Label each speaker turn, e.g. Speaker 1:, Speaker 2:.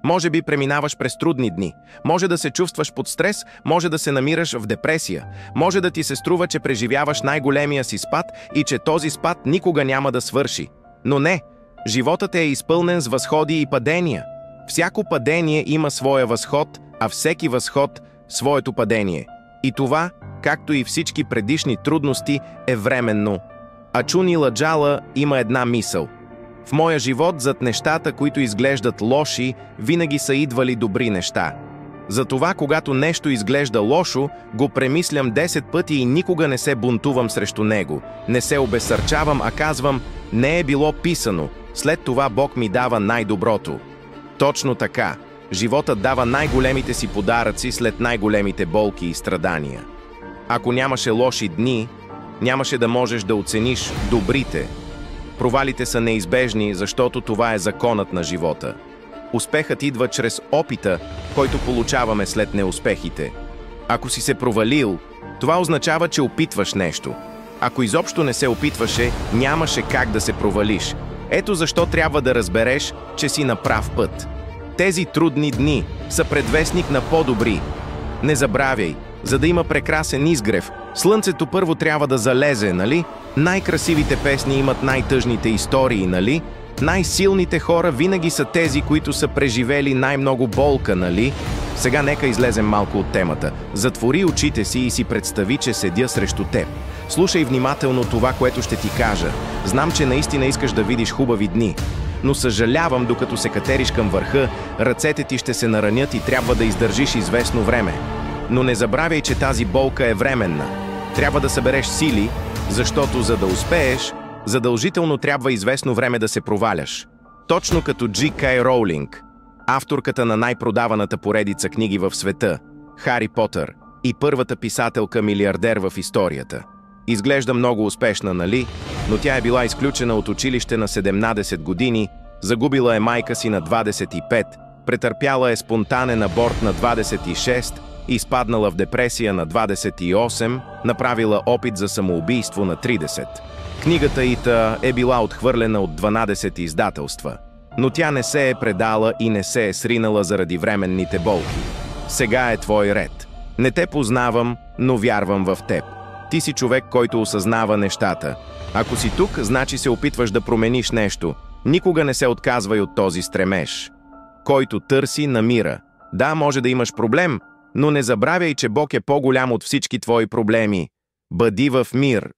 Speaker 1: Може би преминаваш през трудни дни. Може да се чувстваш под стрес, може да се намираш в депресия. Може да ти се струва, че преживяваш най-големия си спад и че този спад никога няма да свърши. Но не, животът е изпълнен с възходи и падения. Всяко падение има своя възход, а всеки възход – своето падение. И това, както и всички предишни трудности, е временно. Ачуни Ладжала има една мисъл. В моя живот зад нещата, които изглеждат лоши, винаги са идвали добри неща. Затова, когато нещо изглежда лошо, го премислям 10 пъти и никога не се бунтувам срещу него. Не се обесърчавам, а казвам, не е било писано. След това Бог ми дава най-доброто. Точно така. Животът дава най-големите си подаръци след най-големите болки и страдания. Ако нямаше лоши дни, нямаше да можеш да оцениш добрите. Провалите са неизбежни, защото това е законът на живота. Успехът идва чрез опита, който получаваме след неуспехите. Ако си се провалил, това означава, че опитваш нещо. Ако изобщо не се опитваше, нямаше как да се провалиш. Ето защо трябва да разбереш, че си на прав път. Тези трудни дни са предвестник на по-добри. Не забравяй, за да има прекрасен изгрев, слънцето първо трябва да залезе, нали? Най-красивите песни имат най-тъжните истории, нали? Най-силните хора винаги са тези, които са преживели най-много болка, нали? Сега нека излезем малко от темата. Затвори очите си и си представи, че седя срещу теб. Слушай внимателно това, което ще ти кажа. Знам, че наистина искаш да видиш хубави дни. Но съжалявам, докато се катериш към върха, ръцете ти ще се наранят и трябва да издържиш известно време. Но не забравяй, че тази болка е временна. Трябва да събереш сили, защото за да успееш, задължително трябва известно време да се проваляш. Точно като Джи Кей Роулинг, авторката на най-продаваната поредица книги в света, Хари Потър, и първата писателка-милиардер в историята. Изглежда много успешна, нали? Но тя е била изключена от училище на 17 години, загубила е майка си на 25, претърпяла е спонтанен аборт на 26, изпаднала в депресия на 28, направила опит за самоубийство на 30. Книгата й е била отхвърлена от 12 издателства. Но тя не се е предала и не се е сринала заради временните болки. Сега е твой ред. Не те познавам, но вярвам в теб. Ти си човек, който осъзнава нещата. Ако си тук, значи се опитваш да промениш нещо. Никога не се отказвай от този стремеж. Който търси, намира. Да, може да имаш проблем, но не забравяй, че Бог е по-голям от всички твои проблеми. Бъди в мир,